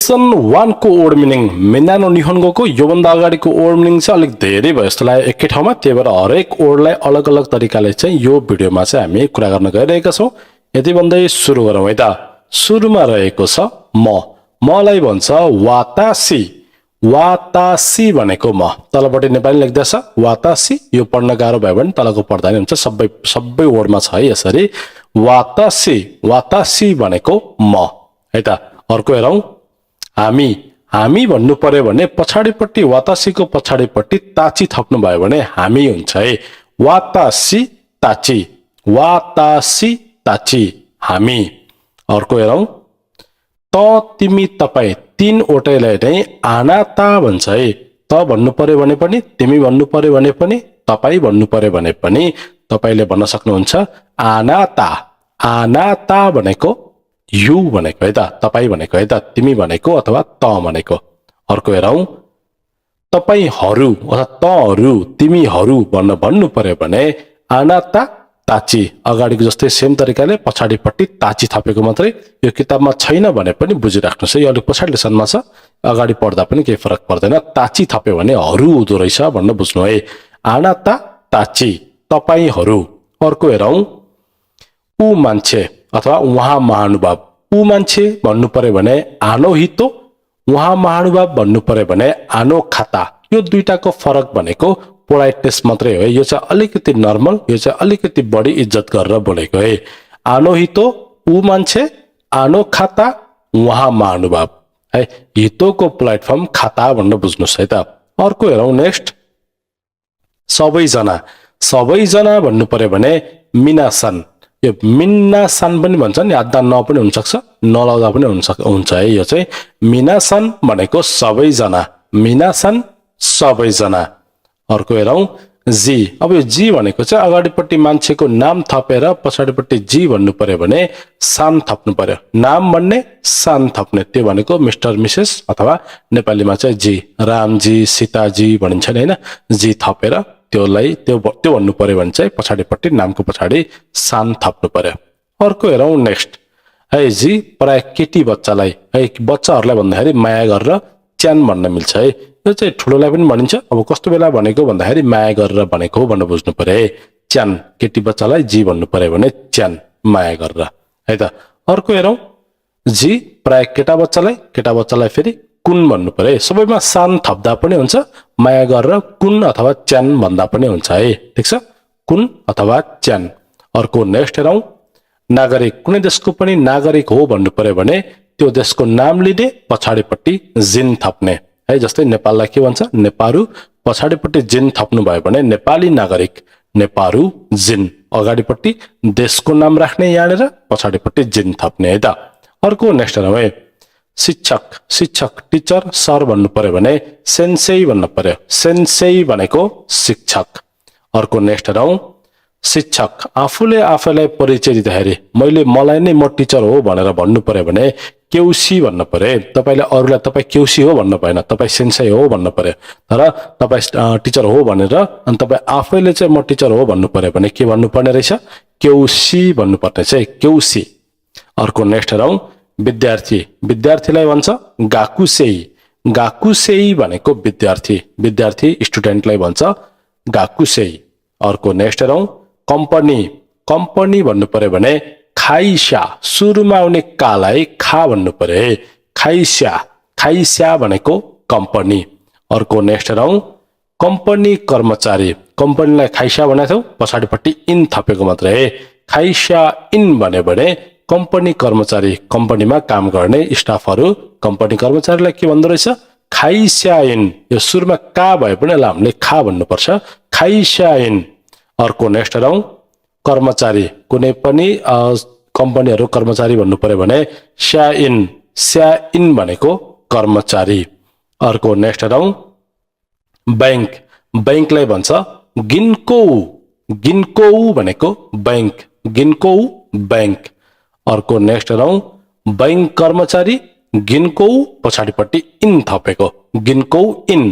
Lesson 1 को word meaning मिनानो निहोन्गोको योभन्दा अगाडिको वर्ड मिनिङ चाहिँ अलिक धेरै भयो जस्तो लाग्यो एकै ठाउँमा। त्यही भएर हरेक वर्डलाई अलग अलग तरिकाले चाहिँ यो भिडियोमा चाहिँ हामी कुरा गर्न गइरहेका छौँ। यति भन्दै सुरु गरौँ है त। सुरुमा रहेको छ म। मलाई भन्छ वातासी। वातासी भनेको म। तलपट्टि नेपाली लेख्दैछ वातासी। यो पढ्न गाह्रो भयो भने तलको पढ्दा नि हुन्छ। सबै वर्डमा छ है यसरी। वातासी। वातासी भनेको म है त। अर्को हेरौँ हामी। हामी भन्नु पर्यो भने पछाडिपट्टि वातासीको पछाडिपट्टि ताची थप्नु भयो भने हामी हुन्छ है। वातासी ताची। वातासी ताची हामी। अर्को हेरौँ त तिमी तपाई। तीनवटैलाई नै आनाता भन्छ है। त भन्नु पर्यो भने पनि, तिमी भन्नु पर्यो भने पनि, तपाई भन्नु पर्यो भने पनि तपाईले भन्न सक्नुहुन्छ आनाता। आनाता भनेको यु भनेको है त। तपाई भनेको है त। तिमी भनेको अथवा त भनेको। अर्को हेरौँ तपाईहरू अथवा तहरू, तिमीहरू भन्नु पर्यो भने आनाता ताची। अगाडिको जस्तै सेम तरिकाले पछाडिपट्टि ताची थपेको मात्रै। यो किताबमा छैन भने पनि बुझिराख्नुहोस् है। यो अलिक पछाडि लेसनमा छ। अगाडि पढ्दा पनि केही फरक पर्दैन। ताची थप्यो भने हरू हुँदो रहेछ भन्न बुझ्नु है। आनाता ताची तपाईहरू। अर्को हेरौँ ऊ मान्छे अथवा उहाँ महानुभाव। ऊ मान्छे भन्नु पर्यो भने आनो हितो। उहाँ महानुभाव भन्नु पर्यो भने आनो खाता। यो दुईटाको फरक भनेको पोलाइटनेस मात्रै हो। यो चाहिँ अलिकति नर्मल, यो चाहिँ अलिकति बढी इज्जत गरेर बोलेको है। आनो हितो ऊ मान्छे, आनो खाता उहाँ महानुभाव है। हितोको प्लेटफर्म खाता भन्न बुझ्नुहोस् है त। अर्को हेरौँ नेक्स्ट सबैजना। सबैजना भन्नु पर्यो भने मिनासन। यो मिन्नासन पनि भन्छ नि, आधा न पनि हुनसक्छ, नलाउँदा पनि हुन्छ है। यो चाहिँ मिनासन भनेको सबैजना। मिनासन सबैजना। अर्को हेरौँ जी। अब यो जी भनेको चाहिँ अगाडिपट्टि मान्छेको नाम थपेर पछाडिपट्टि जी भन्नु पर्यो भने सान थप्नु पर्यो। नाम भन्ने सान थप्ने, त्यो भनेको मिस्टर मिसेस अथवा नेपालीमा चाहिँ जी। रामजी सीताजी भनिन्छ नि होइन। जी थपेर त्योलाई त्यो भन्नु पर्यो भने चाहिँ पछाडिपट्टि नामको पछाडि सान थप्नु पर्यो। अर्को हेरौँ नेक्स्ट है जी। प्राय केटी बच्चालाई है, बच्चाहरूलाई भन्दाखेरि माया गरेर च्यान भन्न मिल्छ है। यो चाहिँ ठुलोलाई पनि भनिन्छ। अब कस्तो बेला भनेको भन्दाखेरि माया गरेर भनेको हो भनेर बुझ्नु पर्यो है। च्यान केटी बच्चालाई जी भन्नु पर्यो भने च्यान माया गरेर है त। अर्को हेरौँ जी प्राय केटा बच्चालाई फेरि कुन भन्नु पर्यो है। सबैमा सान थप्दा पनि हुन्छ, माया गरेर कुन अथवा च्यान भन्दा पनि हुन्छ है। ठिक छ, कुन अथवा च्यान। अर्को नेक्स्ट हेरौँ नागरिक। कुनै देशको पनि नागरिक हो भन्नु पर्यो भने त्यो देशको नाम लिने पछाडिपट्टि जिन थप्ने है। जस्तै नेपाललाई के भन्छ नेपारू, पछाडिपट्टि जिन थप्नु भयो भने नेपाली नागरिक नेपारू जिन। अगाडिपट्टि देशको नाम राख्ने यहाँनिर, पछाडिपट्टि जिन थप्ने है त। अर्को नेक्स्ट हेरौँ है शिक्षक। शिक्षक टिचर सर भन्नु पर्यो भने सेन्सेई भन्नु पर्यो। सेन्सेई भनेको शिक्षक। अर्को नेक्स्ट हेरौँ शिक्षक। आफूले आफैलाई परिचय दिँदाखेरि मलाई नै म टिचर हो भनेर भन्नु पर्यो भने केउसी भन्नु पर्यो। तपाईँले अरूलाई तपाईँ केउसी हो भन्नु भएन, तपाईँ सेन्सेई हो भन्नु पर्यो। तर तपाईँ टिचर हो भनेर अनि तपाईँ आफैले चाहिँ म टिचर हो भन्नु पर्यो भने के भन्नुपर्ने रहेछ केउसी भन्नुपर्ने चाहिँ केउसी। अर्को नेक्स्ट हेरौँ विद्यार्थी। विद्यार्थीलाई भन्छ गाकुसेई। गाकुसेई भनेको विद्यार्थी। विद्यार्थी स्टुडेन्टलाई भन्छ गाकुसेई। अर्को नेक्स्ट हेरौँ कम्पनी। कम्पनी भन्नु पर्यो भने खाइस्या। सुरुमा आउने कालाई खा भन्नु पर्यो है। खाइस्या। खाइस्या भनेको कम्पनी। अर्को नेक्स्ट हेरौँ कम्पनी कर्मचारी। कम्पनीलाई खाइस्या भनेको थियौ, पछाडिपट्टि इन थपेको मात्रै है। खाइस्या इन भन्यो भने कम्पनी कर्मचारी, कम्पनीमा काम गर्ने स्टाफहरू कम्पनी कर्मचारीलाई के भन्दो रहेछ खाइस्या इन। यो सुरुमा का भए पनि यसलाई हामीले खा भन्नुपर्छ, खाइस्या इन। अर्को नेक्स्ट हेरौँ कर्मचारी। कुनै पनि कम्पनीहरू कर्मचारी भन्नु पर्यो भने स्या इन। स्या इन भनेको कर्मचारी। अर्को नेक्स्ट हेरौँ बैंक। बैंकलाई भन्छ गिन्को। गिन्को भनेको बैंक। गिन्को बैंक। अर्को नेक्स्ट हेरौँ बैंक कर्मचारी गिन्को पछाडिपट्टि इन थपेको गिन्को इन।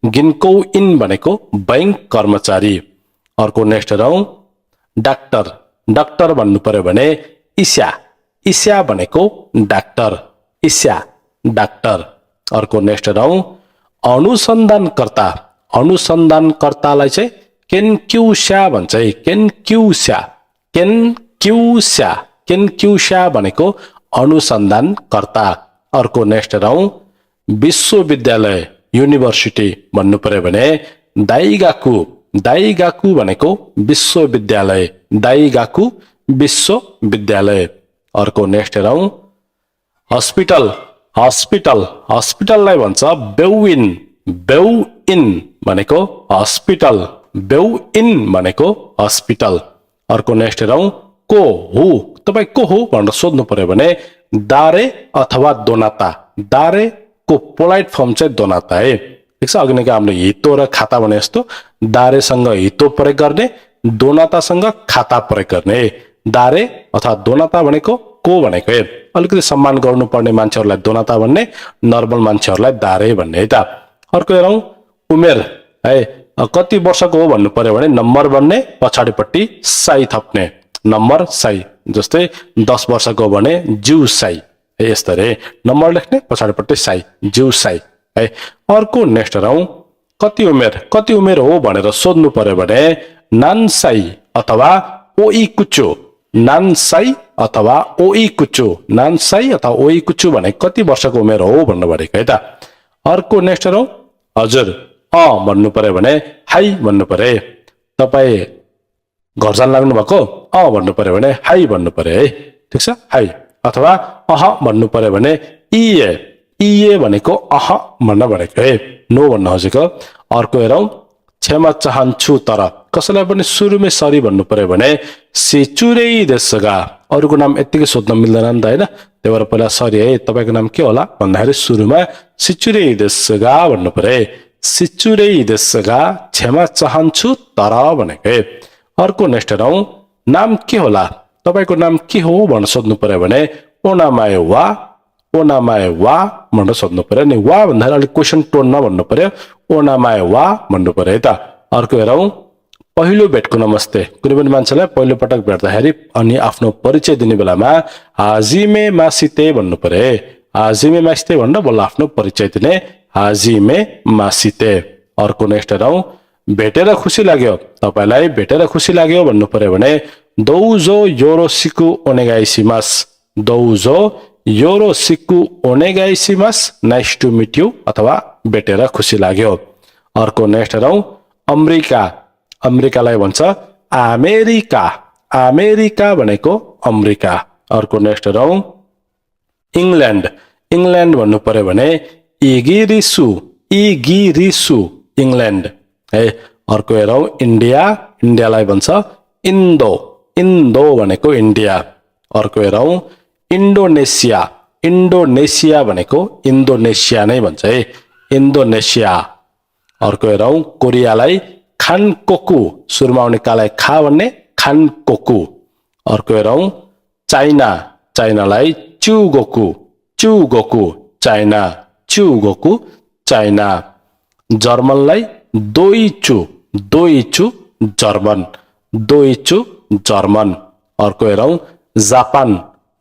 गिन्को इन भनेको बैंक कर्मचारी। अर्को नेक्स्ट हेरौँ डाक्टर। डाक्टर भन्नु पर्यो भने इस्या। इस्या भनेको डाक्टर। इस्या डाक्टर अर्को नेक्स्ट हेरौं अनुसन्धानकर्ता अनुसन्धानकर्तालाई चाहिँ केन्क्युस्या भन्छ है केन्क्युस्या केन्क्युस्या केन्क्युस्या भनेको अनुसन्धानकर्ता अर्को नेक्स्ट हेरौं विश्वविद्यालय युनिभर्सिटी भन्नु पर्यो भने दाइगाकु दाइगाकु भनेको विश्वविद्यालय दाइगाकु विश्वविद्यालय अर्को नेक्स्ट हेरौं हस्पिटल हस्पिटल हस्पिटललाई भन्छ बेउइन बेउइन भनेको हस्पिटल बेउइन भनेको हस्पिटल अर्को नेक्स्ट हेरौं को हु तपाई को हो भनेर सोध्नु पर्यो भने दारे अथवा दोनाता दारे को पोलाइट फर्म चाहिँ दोनाता है ठीक छ अघि नै हामीले हितो र खाता भने जस्तो दारेसँग हितो प्रयोग गर्ने दोनातासँग खाता प्रयोग गर्ने दारे अथवा दोनाता भनेको को भनेको है अलिकति सम्मान गर्नुपर्ने मान्छेहरूलाई दोनाता भन्ने नर्मल मान्छेहरूलाई दारे भन्ने है त अर्को हेरौं उमेर है कति वर्षको हो भन्नु पर्यो भने नम्बर भन्ने पछाडिपट्टि साई थप्ने नम्बर साई जस्तै 10 वर्षको भने जिउ साई है यसरी नम्बर लेख्ने पछाडिपट्टि साई जिउ साई है अर्को नेक्स्ट हेरौं कति उमेर हो भनेर सोध्नु पर्यो भने नानसाई अथवा ओइकुचो नानसाई अथवा ओइकुचो नानसाई अथवा ओइकुचो भने कति वर्षको उमेर हो भन्नु भनेको है त अर्को नेक्स्ट हेरौं हजुर भन्नु पर्यो भने हाई भन्नु पर्यो तपाई घर जान लाग्नु भएको भन्नु पर्यो भने हाई भन्नु पर्यो है ठीक छ हाई अथवा भन्नु पर्यो भने इए भनेको भन्न भनेको है नो भन्न खोजेको अर्को हेरौं क्षमा चाहन्छु तर कसैलाई पनि सुरुमै सरी भन्नु पर्यो भने सिचुरै देशगा अरूको नाम यतिकै सोध्न मिल्दैन नि त हैन त्यही भएर पहिला सरी है तपाईको नाम के होला भन्दाखेरि सुरुमा सिचुरै देशगा भन्नु पर्यो सिचुरै देशगा क्षमा चाहन्छु तर भनेको है अर्को नेक्स्ट हेरौं नाम के होला तपाईको नाम के हो भनेर सोध्नु पर्यो भने ओनामाए वा भनेर सोध्नु पर्यो नि वा भन्दाखेरि अलिक क्वेशन टोन नभन्नु पर्यो ओनामाए वा भन्नु पर्यो है त अर्को हेरौं पहिलो भेटको नमस्ते कुनै पनि मान्छेलाई पहिलो पटक भेट्दाखेरि अनि आफ्नो परिचय दिने बेलामा हाजिमे मासिते भन्नु पर्यो हाजिमे मासिते भनेर बल्ल आफ्नो परिचय दिने हाजिमे मासिते अर्को नेक्स्ट हेरौं भेटेर खुसी लाग्यो तपाईलाई भेटेर खुसी लाग्यो भन्नु पर्यो भने दौजो योरोसिकु ओनेगाइसिमास दौजो योरोसिकु ओनेगाइसिमास नाइस टु मिट यु अथवा भेटेर खुसी लाग्यो अर्को नेक्स्ट हेरौं अमेरिकालाई भन्छ अमेरिका भनेको अमेरिका अर्को नेक्स्ट हेरौं इंग्ल्यान्ड भन्नु पर्यो भने इगिरिसु इंग्ल्यान्ड है अर्को हेरौं इन्डियालाई भन्छ इन्दो भनेको इन्डिया अर्को हेरौं इन्डोनेसिया भनेको इन्डोनेसिया नै भन्छ है इन्डोनेसिया अर्को हेरौं कोरियालाई खानकोकु सुरुमा आउने कालाई खा भन्ने खानकोकु अर्को हेरौं चाइनालाई चुगोकु चाइना जर्मनलाई दोइचु जर्मन अर्को हेरौं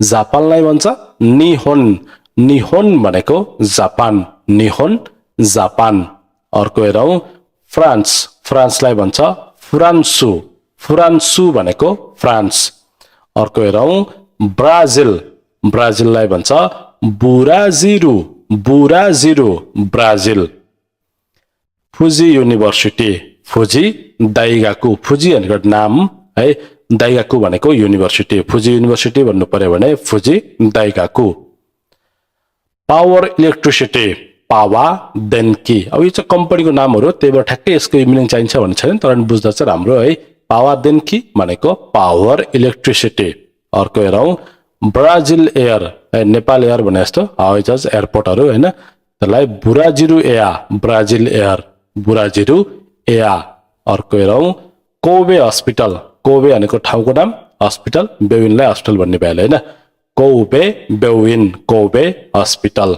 जापानलाई भन्छ निहोन भनेको जापान अर्को हेरौं फ्रान्सलाई भन्छ फ्रान्सु भनेको फ्रान्स अर्को हेरौं ब्राजिललाई भन्छ ब्राजिल फुजी युनिभर्सिटी फुजी दाइगाकु फुजी भनेको नाम है दाइगाकु भनेको युनिभर्सिटी फुजी युनिभर्सिटी भन्नु पर्यो भने फुजी दाइगाकु पावर इलेक्ट्रिसिटी पावा देन्की अब यो चाहिँ कम्पनीको नामहरु त्यही भएर ठ्याक्कै यसको मिनिङ चाहिन्छ भन्ने छैन तर बुझ्दा चाहिँ राम्रो है पावा देन्की भनेको पावर इलेक्ट्रिसिटी अर्को हेरौं ब्राजिल एयर नेपाल एयर भने जस्तो हवाईजहाज एयरपोर्टहरु हैन त्यसलाई बुराजिरु एया अर्को हेरौं कोबे हस्पिटल कोबे भनेको ठाउँको नाम हस्पिटल बेउइनलाई हस्पिटल भन्ने भएले हैन कोबे हस्पिटल